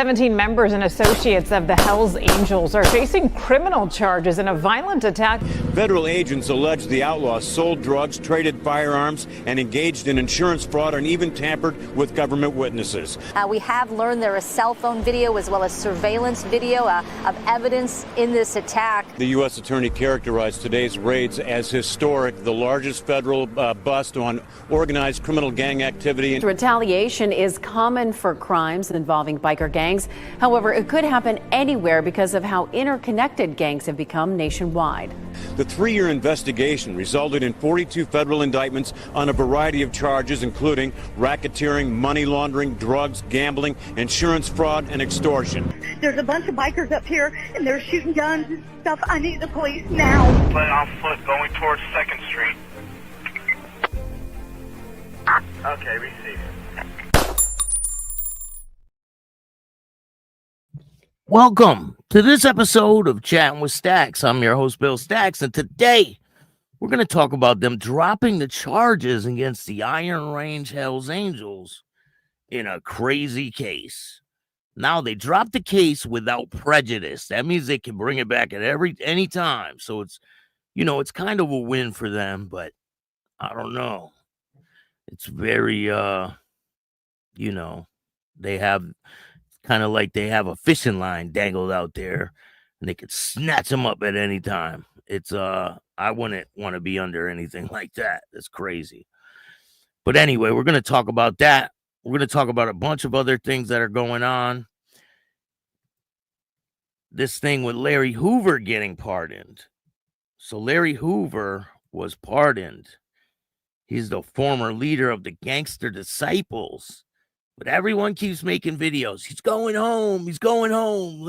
17 members and associates of the Hells Angels are facing criminal charges in a violent attack. Federal agents allege the outlaws sold drugs, traded firearms, and engaged in insurance fraud and even tampered with government witnesses. We have learned there is cell phone video as well as surveillance video of evidence in this attack. The U.S. Attorney characterized today's raids as historic, the largest federal bust on organized criminal gang activity. Retaliation is common for crimes involving biker gangs. However, it could happen anywhere because of how interconnected gangs have become nationwide. The 3-year investigation resulted in 42 federal indictments on a variety of charges, including racketeering, money laundering, drugs, gambling, insurance fraud, and extortion. There's a bunch of bikers up here, and they're shooting guns and stuff. I need the police now. Play on foot going towards 2nd Street. Okay, receive. Welcome to this episode of Chattin with Staxx. I'm your host, Bill Staxx, and today we're going to talk about them dropping the charges against the Iron Range Hells Angels in a crazy case. Now, they dropped the case without prejudice. That means they can bring it back at any time. So it's, it's kind of a win for them, but I don't know. It's very, they have kind of like they have a fishing line dangled out there and they could snatch them up at any time. It's, I wouldn't want to be under anything like that. That's crazy. But anyway, we're going to talk about that. We're going to talk about a bunch of other things that are going on. This thing with Larry Hoover getting pardoned. So Larry Hoover was pardoned. He's the former leader of the Gangster Disciples. But everyone keeps making videos. He's going home. He's going home.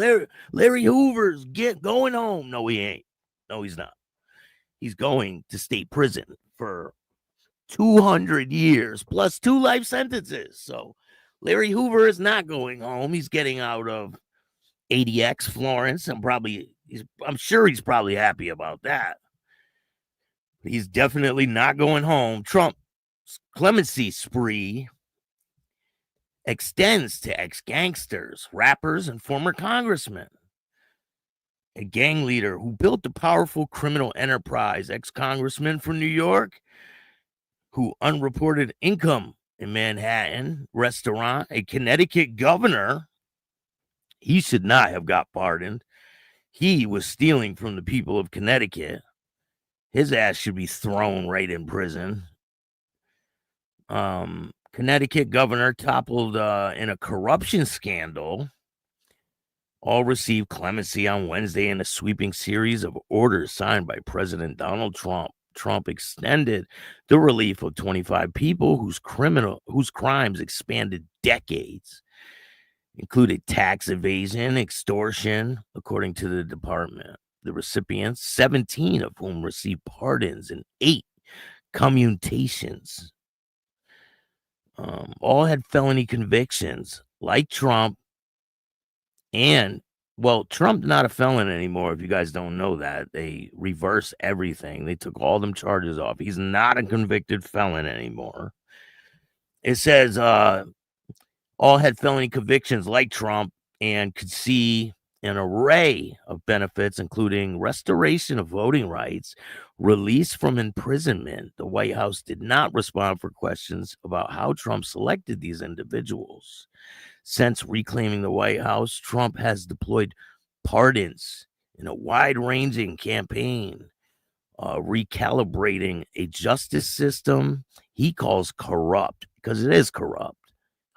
Larry Hoover's going home. No, he ain't. No, he's not. He's going to state prison for 200 years plus 2 life sentences. So Larry Hoover is not going home. He's getting out of ADX Florence. I'm sure he's probably happy about that. He's definitely not going home. Trump's clemency spree extends to ex-gangsters, rappers, and former congressmen. A gang leader who built a powerful criminal enterprise, ex-congressman from New York, who unreported income in Manhattan restaurant, a Connecticut governor. He should not have got pardoned. He was stealing from the people of Connecticut. His ass should be thrown right in prison. Connecticut governor toppled in a corruption scandal. All received clemency on Wednesday in a sweeping series of orders signed by President Donald Trump. Trump extended the relief of 25 people whose crimes expanded decades, included tax evasion, extortion, according to the department. The recipients, 17 of whom received pardons and 8 commutations. All had felony convictions like Trump. And, well, Trump's not a felon anymore. If you guys don't know that, they reversed everything. They took all them charges off. He's not a convicted felon anymore. It says all had felony convictions like Trump and could see an array of benefits, including restoration of voting rights, release from imprisonment. The White House did not respond for questions about how Trump selected these individuals. Since reclaiming the White House, Trump has deployed pardons in a wide-ranging campaign, recalibrating a justice system he calls corrupt, because it is corrupt,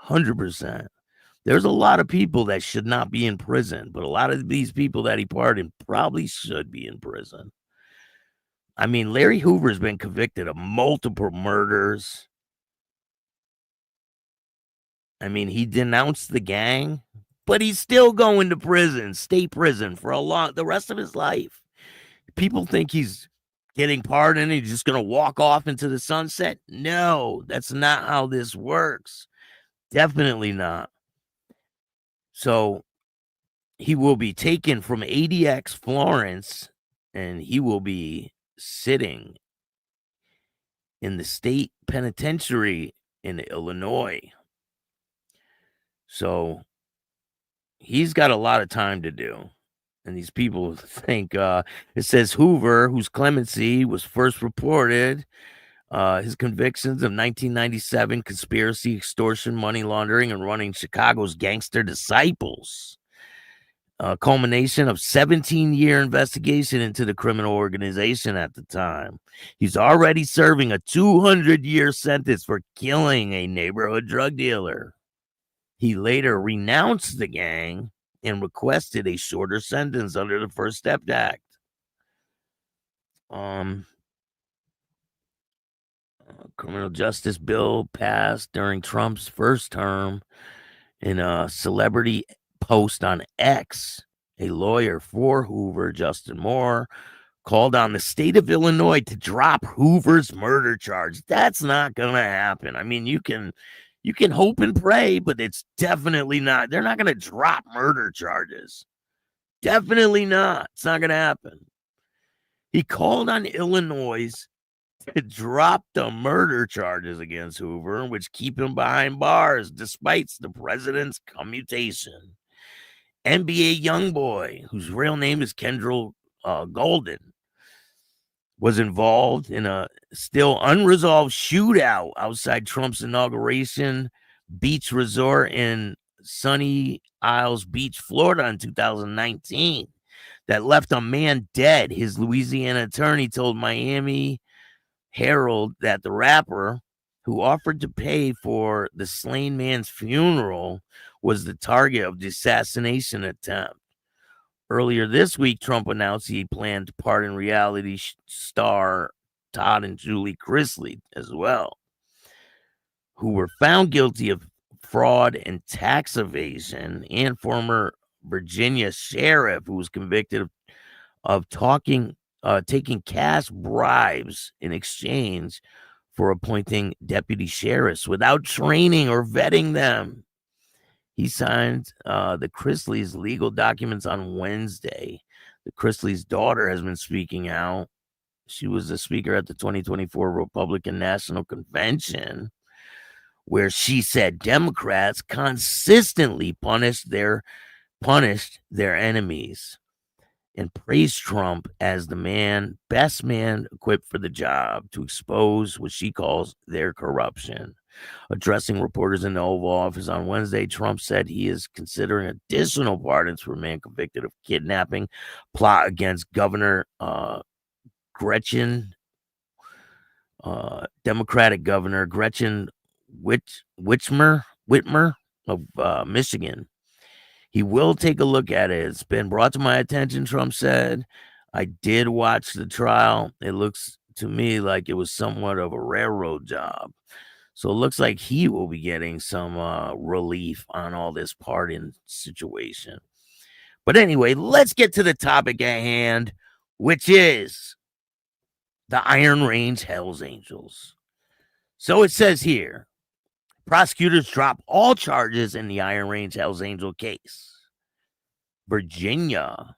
100%. There's a lot of people that should not be in prison, but a lot of these people that he pardoned probably should be in prison. I mean, Larry Hoover's been convicted of multiple murders. I mean, he denounced the gang, but he's still going to prison, state prison, for the rest of his life. People think he's getting pardoned and he's just going to walk off into the sunset. No, that's not how this works. Definitely not. So he will be taken from ADX Florence and he will be sitting in the state penitentiary in Illinois. So he's got a lot of time to do. And these people think it says Hoover, whose clemency was first reported, his convictions of 1997 conspiracy, extortion, money laundering, and running Chicago's gangster disciples. A culmination of 17-year investigation into the criminal organization at the time. He's already serving a 200-year sentence for killing a neighborhood drug dealer. He later renounced the gang and requested a shorter sentence under the First Step Act. Criminal justice bill passed during Trump's first term. In a celebrity post on X, a lawyer for Hoover, Justin Moore, called on the state of Illinois to drop Hoover's murder charge. That's not going to happen. I mean, you can hope and pray, but it's definitely not. They're not going to drop murder charges. Definitely not. It's not going to happen. He called on Illinois to drop the murder charges against Hoover, which keep him behind bars despite the president's commutation. NBA youngboy, whose real name is Kendall Golden, was involved in a still unresolved shootout outside Trump's inauguration beach resort in Sunny Isles Beach, Florida in 2019 that left a man dead. His Louisiana attorney told Miami Herald that the rapper, who offered to pay for the slain man's funeral, was the target of the assassination attempt. Earlier this week, Trump announced he planned to pardon reality star Todd and Julie Chrisley as well, who were found guilty of fraud and tax evasion, and former Virginia sheriff who was convicted of taking cash bribes in exchange for appointing deputy sheriffs without training or vetting them. He signed the Chrisley's legal documents on Wednesday. The Chrisley's daughter has been speaking out. She was the speaker at the 2024 Republican National Convention, where she said Democrats consistently punished their enemies and praised Trump as the best man equipped for the job to expose what she calls their corruption. Addressing reporters in the Oval Office on Wednesday, Trump said he is considering additional pardons for a man convicted of kidnapping, plot against Governor Gretchen, Democratic Governor Gretchen Whitmer of Michigan. He will take a look at it. It's been brought to my attention, Trump said. I did watch the trial. It looks to me like it was somewhat of a railroad job. So it looks like he will be getting some relief on all this pardon situation. But anyway, let's get to the topic at hand, which is the Iron Range Hells Angels. So it says here, prosecutors drop all charges in the Iron Range Hells Angel case. Virginia.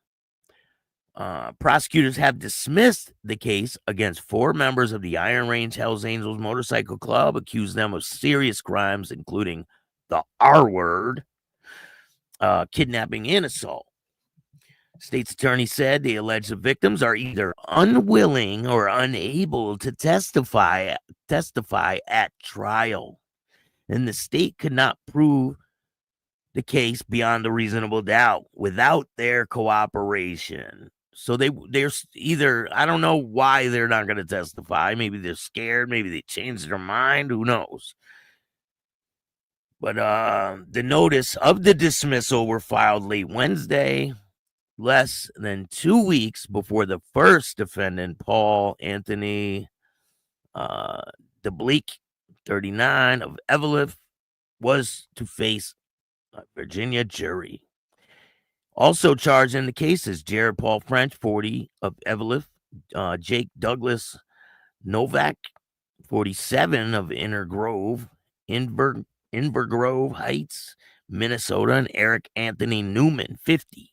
Prosecutors have dismissed the case against 4 members of the Iron Range Hells Angels Motorcycle Club, accused them of serious crimes, including the R word, kidnapping and assault. State's attorney said the alleged victims are either unwilling or unable to testify at trial, and the state could not prove the case beyond a reasonable doubt without their cooperation. So they're either, I don't know why they're not going to testify. Maybe they're scared. Maybe they changed their mind. Who knows? But the notice of the dismissal were filed late Wednesday, less than 2 weeks before the first defendant, Paul Anthony DeBleek, 39, of Evelyn, was to face a Virginia jury. Also charged in the case is Jared Paul French, 40, of Evelyn, Jake Douglas Novak, 47, of Inver Grove Heights, Minnesota, and Eric Anthony Newman, 50,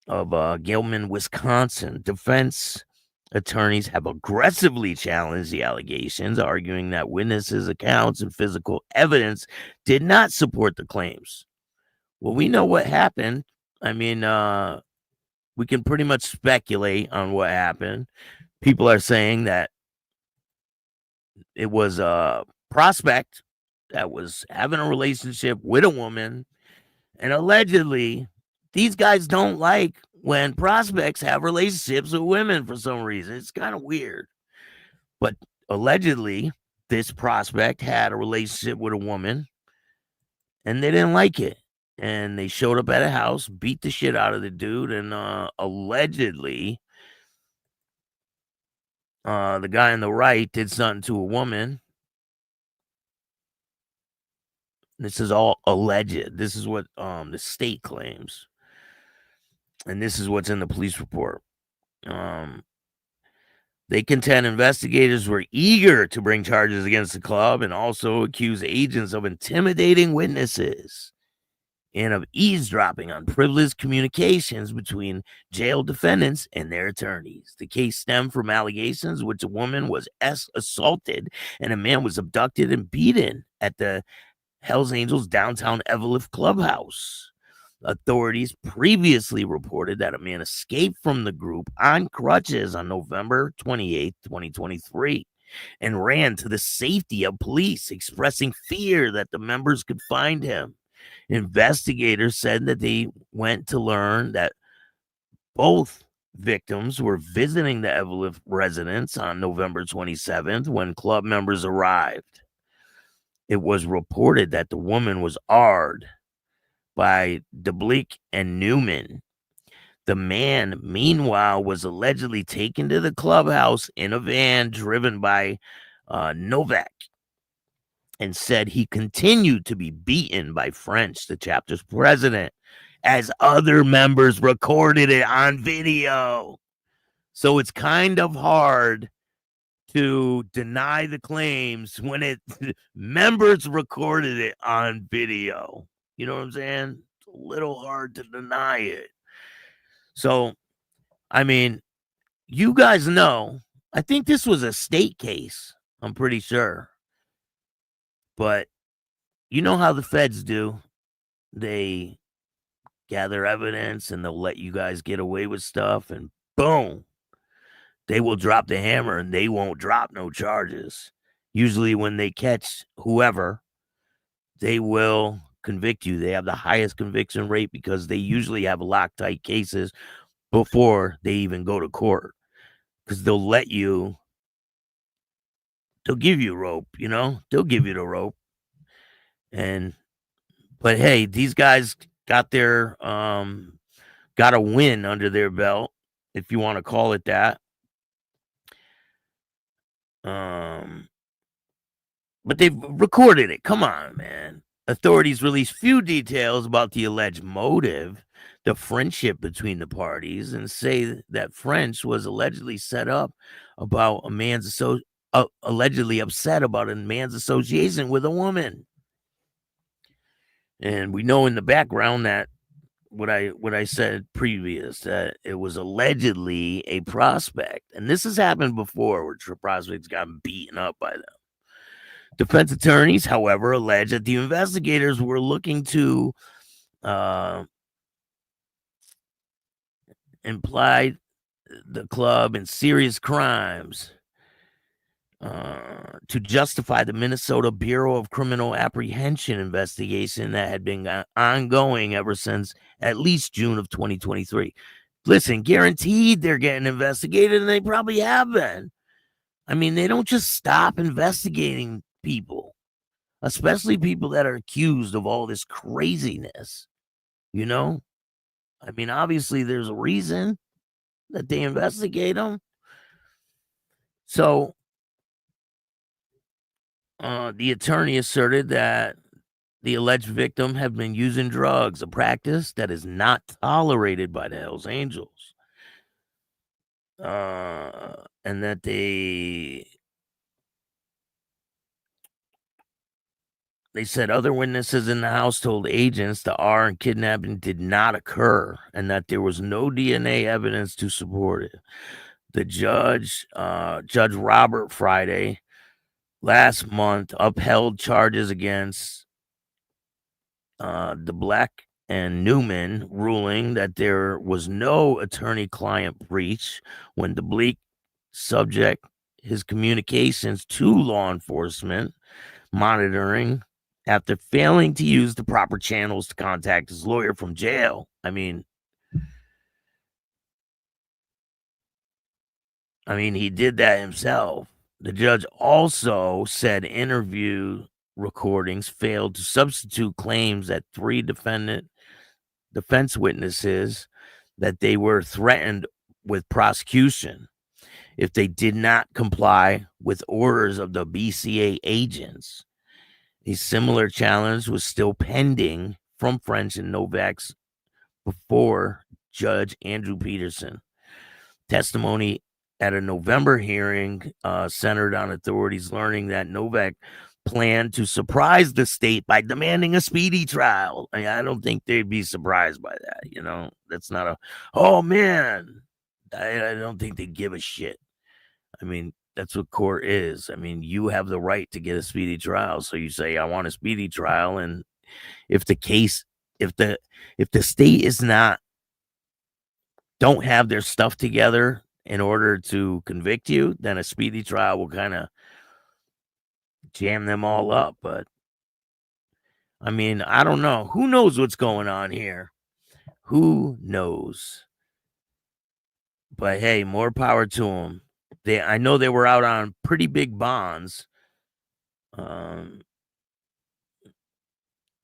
of Gilman, Wisconsin. Defense attorneys have aggressively challenged the allegations, arguing that witnesses' accounts and physical evidence did not support the claims. Well, we know what happened. I mean, we can pretty much speculate on what happened. People are saying that it was a prospect that was having a relationship with a woman, and allegedly, these guys don't like when prospects have relationships with women for some reason. It's kind of weird. But allegedly, this prospect had a relationship with a woman, and they didn't like it. And they showed up at a house, beat the shit out of the dude, and allegedly, the guy on the right did something to a woman. This is all alleged. This is what the state claims. And this is what's in the police report. They contend investigators were eager to bring charges against the club and also accuse agents of intimidating witnesses and of eavesdropping on privileged communications between jail defendants and their attorneys. The case stemmed from allegations in which a woman was assaulted and a man was abducted and beaten at the Hells Angels downtown Evelyn Clubhouse. Authorities previously reported that a man escaped from the group on crutches on November 28, 2023, and ran to the safety of police, expressing fear that the members could find him. Investigators said that they went to learn that both victims were visiting the Evelyn residence on November 27th when club members arrived. It was reported that the woman was armed by DeBleek and Newman. The man, meanwhile, was allegedly taken to the clubhouse in a van driven by Novak, and said he continued to be beaten by French, the chapter's president, as other members recorded it on video. So it's kind of hard to deny the claims when members recorded it on video. You know what I'm saying? It's a little hard to deny it. So, I mean, you guys know, I think this was a state case. I'm pretty sure. But you know how the feds do. They gather evidence and they'll let you guys get away with stuff, and boom, they will drop the hammer and they won't drop no charges. Usually when they catch whoever, they will convict you. They have the highest conviction rate because they usually have Loctite cases before they even go to court, because they'll give you rope, they'll give you the rope. But hey, these guys got got a win under their belt, if you want to call it that. But they've recorded it. Come on, man. Authorities released few details about the alleged motive, the friendship between the parties, and say that French was allegedly allegedly upset about a man's association with a woman. And we know in the background that what I said previous, that it was allegedly a prospect. And this has happened before where prospects got beaten up by them. Defense attorneys, however, allege that the investigators were looking to imply the club in serious crimes to justify the Minnesota Bureau of Criminal Apprehension investigation that had been ongoing ever since at least June of 2023. Listen, guaranteed they're getting investigated, and they probably have been. I mean, they don't just stop investigating people, especially people that are accused of all this craziness. I mean, obviously there's a reason that they investigate them. So the attorney asserted that the alleged victim had been using drugs, a practice that is not tolerated by the Hells Angels. And that they said other witnesses in the house told agents the R and kidnapping did not occur and that there was no DNA evidence to support it. The Judge Robert Friday last month upheld charges against DeBleek and Newman ruling that there was no attorney-client breach when DeBleek subject his communications to law enforcement monitoring after failing to use the proper channels to contact his lawyer from jail. I mean, he did that himself. The judge also said interview recordings failed to substitute claims that 3 defense witnesses that they were threatened with prosecution if they did not comply with orders of the BCA agents. A similar challenge was still pending from French and Novak's before Judge Andrew Peterson. Testimony at a November hearing centered on authorities learning that Novak planned to surprise the state by demanding a speedy trial. I don't think they'd be surprised by that. That's not oh man, I don't think they give a shit. That's what court is. You have the right to get a speedy trial. So you say, I want a speedy trial. And if the state is don't have their stuff together in order to convict you, then a speedy trial will kind of jam them all up. But I don't know. Who knows what's going on here? Who knows? But hey, more power to them. I know they were out on pretty big bonds. The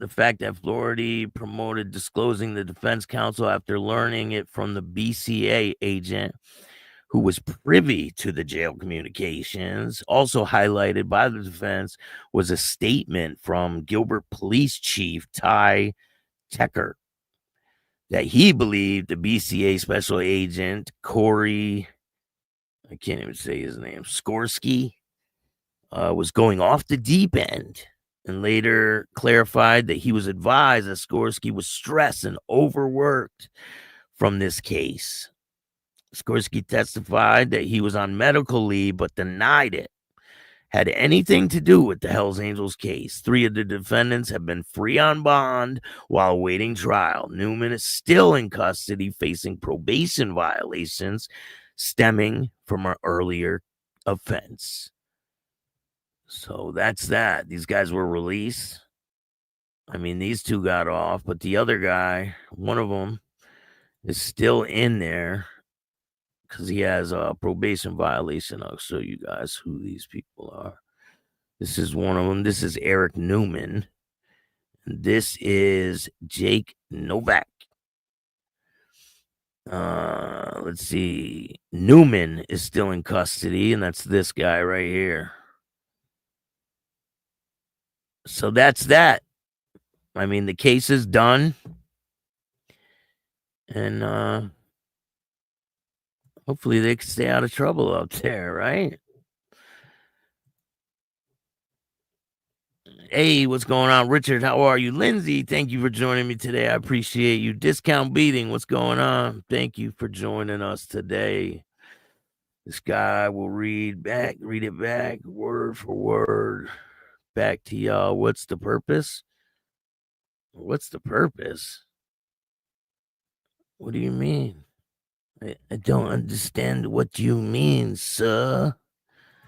fact that Florey promoted disclosing the defense counsel after learning it from the BCA agent who was privy to the jail communications, also highlighted by the defense, was a statement from Gilbert Police Chief Ty Tecker that he believed the BCA special agent Corey, I can't even say his name, Skorsky, was going off the deep end, and later clarified that he was advised that Skorsky was stressed and overworked from this case. Skorsky testified that he was on medical leave but denied it had anything to do with the Hells Angels case. 3 of the defendants have been free on bond while awaiting trial. Newman is still in custody facing probation violations stemming from an earlier offense. So that's that. These guys were released. These 2 got off, but the other guy, one of them, is still in there because he has a probation violation. I'll show you guys who these people are. This is one of them. This is Eric Newman. And this is Jake Novak. Let's see. Newman is still in custody, and that's this guy right here. So that's that. The case is done. And hopefully they can stay out of trouble out there, right? Hey, what's going on, Richard? How are you? Lindsay, thank you for joining me today. I appreciate you. Discount Beating, what's going on? Thank you for joining us today. This guy will read it back, word for word, back to y'all. What's the purpose? What's the purpose? What do you mean? I don't understand what you mean, sir.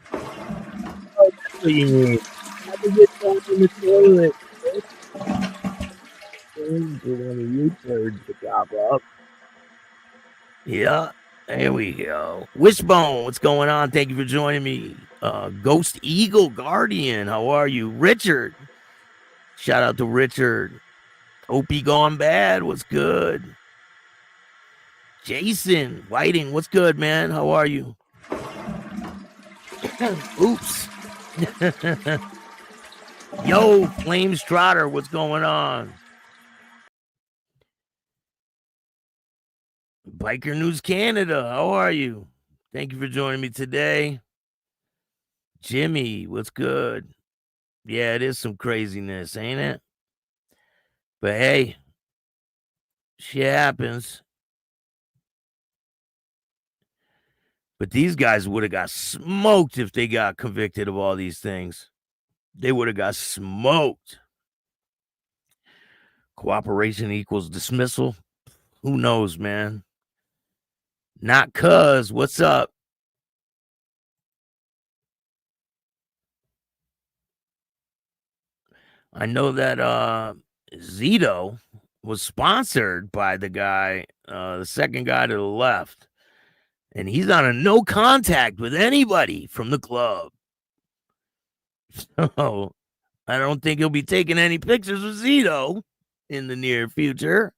What do you mean? I can get down in the toilet. You turds to pop up. Yeah, there we go. Wishbone, what's going on? Thank you for joining me. Ghost Eagle Guardian, how are you? Richard, shout out to Richard. Opie Gone Bad, what's good? Jason Whiting, what's good, man? How are you? Oops. Yo, Flames Trotter, what's going on? Biker News Canada, how are you? Thank you for joining me today. Jimmy, what's good? Yeah, it is some craziness, ain't it? But hey, shit happens. But these guys would have got smoked if they got convicted of all these things. They would have got smoked. Cooperation equals dismissal. Who knows, man? Not cuz. What's up? I know that Zito was sponsored by the guy, the second guy to the left. And he's on a no contact with anybody from the club. So I don't think he'll be taking any pictures with Zito in the near future.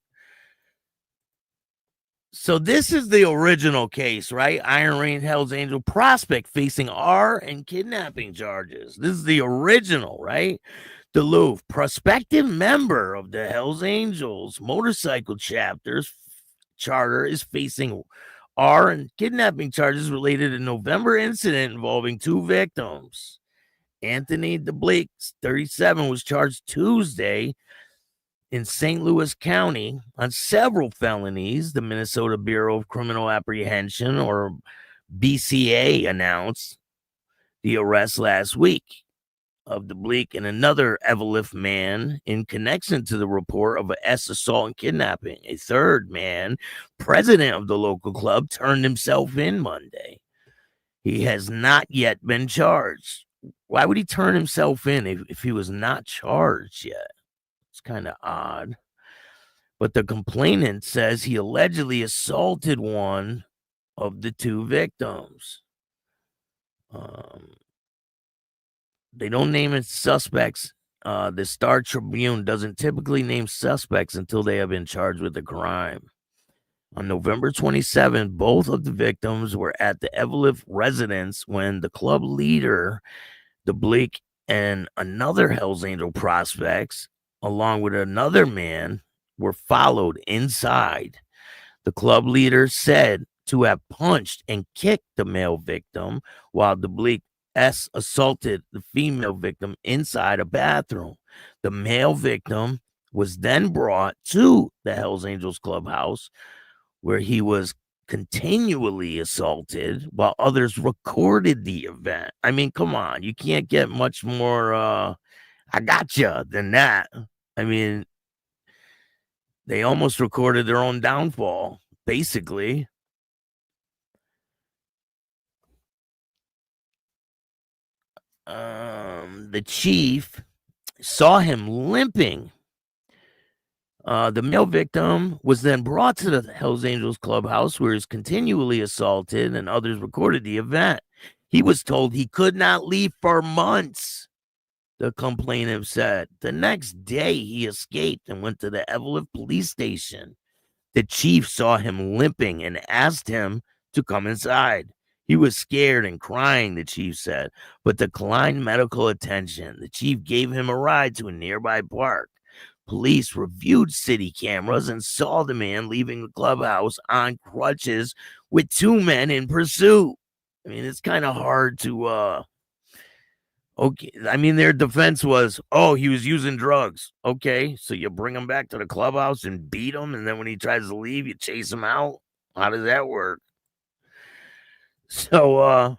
So this is the original case, right? Iron Rain Hell's Angel prospect facing R and kidnapping charges. This is the original, right? Duluth, prospective member of the Hells Angels motorcycle charter is facing R and kidnapping charges related to November incident involving 2 victims. Anthony DeBlake, 37, was charged Tuesday in St. Louis County on several felonies. The Minnesota Bureau of Criminal Apprehension, or BCA, announced the arrest last week of DeBlake and another Evelyn man in connection to the report of an assault and kidnapping. A third man, president of the local club, turned himself in Monday. He has not yet been charged. Why would he turn himself in if he was not charged yet? It's kind of odd. But the complainant says he allegedly assaulted one of the 2 victims. They don't name its suspects. The Star Tribune doesn't typically name suspects until they have been charged with a crime. On November 27th, both of the victims were at the Evelyn residence when the club leader, DeBlake, and another Hells Angel prospects, along with another man, were followed inside. The club leader said to have punched and kicked the male victim, while DeBlake assaulted the female victim inside a bathroom. The male victim was then brought to the Hells Angels clubhouse, where he was continually assaulted while others recorded the event. I mean, come on, you can't get much more I gotcha than that. I mean, they almost recorded their own downfall, basically. The chief saw him limping. The male victim was then brought to the Hells Angels clubhouse, where he was continually assaulted, and others recorded the event. He was told he could not leave for months, the complainant said. The next day, he escaped and went to the Evelyn police station. The chief saw him limping and asked him to come inside. He was scared and crying, the chief said, but declined medical attention. The chief gave him a ride to a nearby park. Police reviewed city cameras and saw the man leaving the clubhouse on crutches with 2 men in pursuit. I mean, it's kind of hard to, okay. I mean, their defense was, oh, he was using drugs. Okay, so you bring him back to the clubhouse and beat him, and then when he tries to leave, you chase him out? How does that work? So,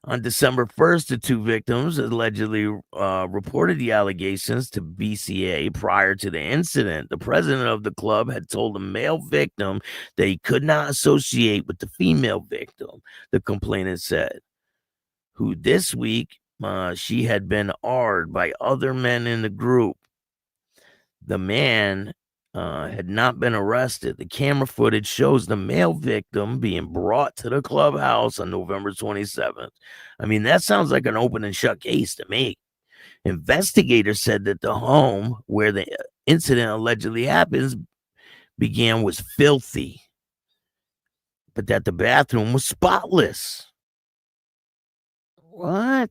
on December 1st, the 2 victims allegedly reported the allegations to BCA prior to the incident. The president of the club had told the male victim that he could not associate with the female victim, the complainant said, who this week she had been R'd by other men in the group. The man had not been arrested. The camera footage shows the male victim being brought to the clubhouse on November 27th. I mean, that sounds like an open and shut case to me. Investigators said that the home where the incident allegedly happens was filthy, but that the bathroom was spotless. What?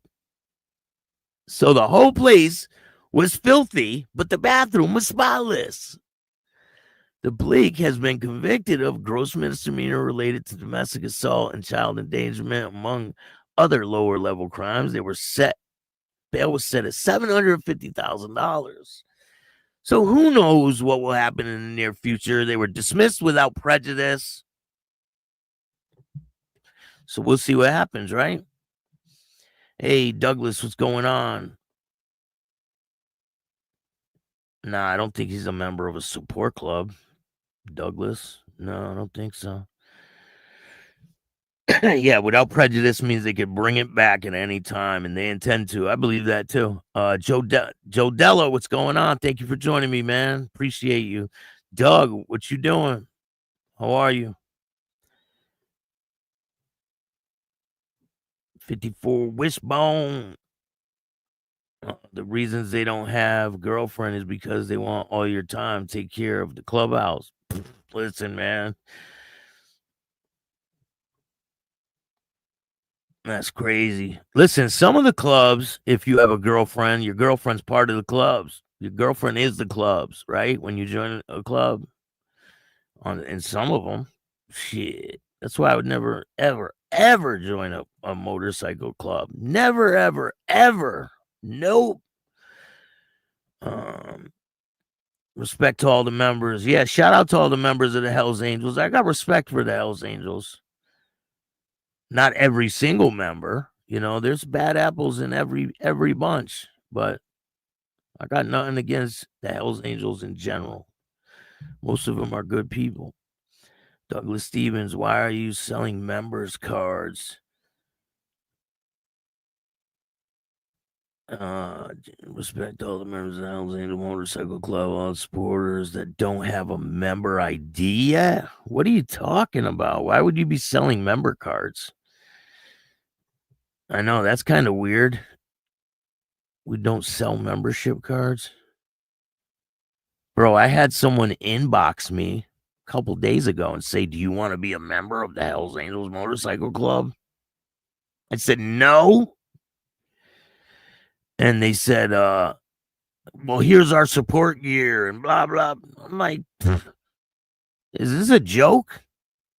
So the whole place was filthy, but the bathroom was spotless. DeBlake has been convicted of gross misdemeanor related to domestic assault and child endangerment, among other lower level crimes. Bail was set at $750,000. So who knows what will happen in the near future? They were dismissed without prejudice. So we'll see what happens, right? Hey, Douglas, what's going on? Nah, I don't think he's a member of a support club. Douglas? No, I don't think so. Yeah, without prejudice means they could bring it back at any time, and they intend to. I believe that too. Joe Della, what's going on? Thank you for joining me, man. Appreciate you. Doug, what you doing? How are you? 54 Wishbone. The reasons they don't have girlfriend is because they want all your time. Take care of the Clubhouse. Listen, man. That's crazy. Listen, some of the clubs, if you have a girlfriend, your girlfriend's part of the clubs. Your girlfriend is the clubs, right? When you join a club. And some of them, shit. That's why I would never, ever, ever join a motorcycle club. Never, ever, ever. Nope. Respect to all the members. Yeah, shout out to all the members of the Hells Angels. I got respect for the Hells Angels. Not every single member, you know, there's bad apples in every bunch, but I got nothing against the Hells Angels in general. Most of them are good people. Douglas Stevens, why are you selling members cards? Respect all the members of the Hells Angel Motorcycle Club, all supporters that don't have a member ID yet. What are you talking about? Why would you be selling member cards? I know, that's kind of weird. We don't sell membership cards. Bro, I had someone inbox me a couple days ago and say, do you want to be a member of the Hells Angels Motorcycle Club? I said, no. And they said, well, here's our support gear and blah, blah. I'm like, is this a joke?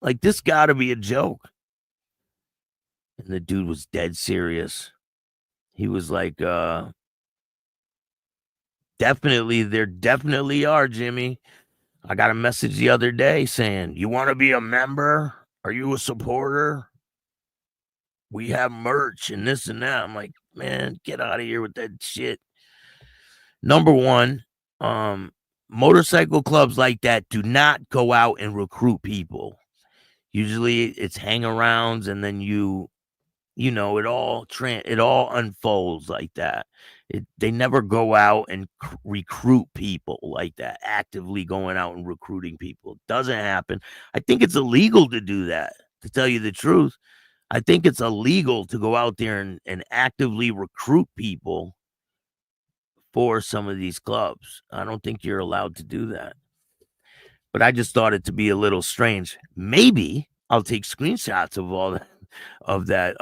Like, this got to be a joke. And the dude was dead serious. He was like, definitely, there definitely are, Jimmy. I got a message the other day saying, you want to be a member? Are you a supporter? We have merch and this and that. I'm like, man, get out of here with that shit. Number one, motorcycle clubs like that do not go out and recruit people. Usually it's hang-arounds, and then you know, it all unfolds like that. They never go out and recruit people like that, actively going out and recruiting people. It doesn't happen. I think it's illegal to do that, to tell you the truth. I think it's illegal to go out there and actively recruit people for some of these clubs. I don't think you're allowed to do that. But I just thought it to be a little strange. Maybe I'll take screenshots of all that. Of that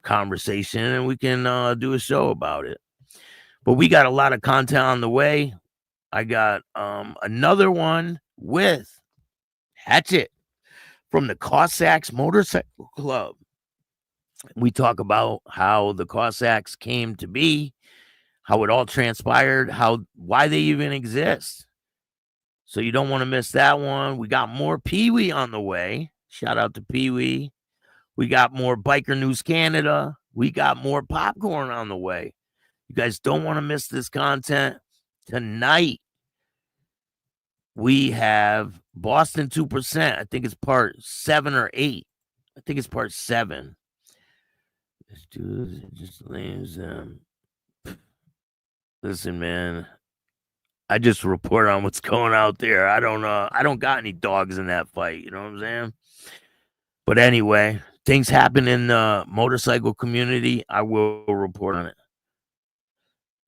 conversation, and we can do a show about it. But we got a lot of content on the way. I got another one with Hatchet from the Cossacks Motorcycle Club. We talk about how the Cossacks came to be, how it all transpired, why they even exist. So you don't want to miss that one. We got more Pee-wee on the way. Shout out to Pee-wee. We got more Biker News Canada. We got more popcorn on the way. You guys don't want to miss this content. Tonight, we have Boston 2%. I think it's part 7 or 8. I think it's part 7. This dude just leaves them. Listen, man. I just report on what's going out there. I don't got any dogs in that fight. You know what I'm saying? But anyway, things happen in the motorcycle community. I will report on it.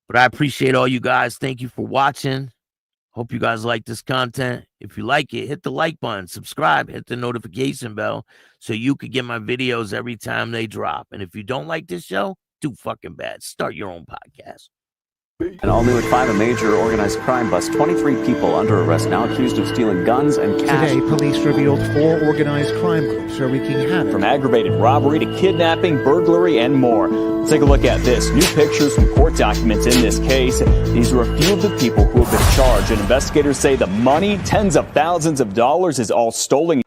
But I appreciate all you guys. Thank you for watching. Hope you guys like this content. If you like it, hit the like button, subscribe, hit the notification bell so you could get my videos every time they drop. And if you don't like this show, too fucking bad. Start your own podcast. And all new at 5, a major organized crime bust. 23 people under arrest now accused of stealing guns and cash. Today, police revealed 4 organized crime groups are wreaking havoc. From aggravated robbery to kidnapping, burglary, and more. Let's take a look at this. New pictures from court documents in this case. These are a few of the people who have been charged. And investigators say the money, tens of thousands of dollars, is all stolen.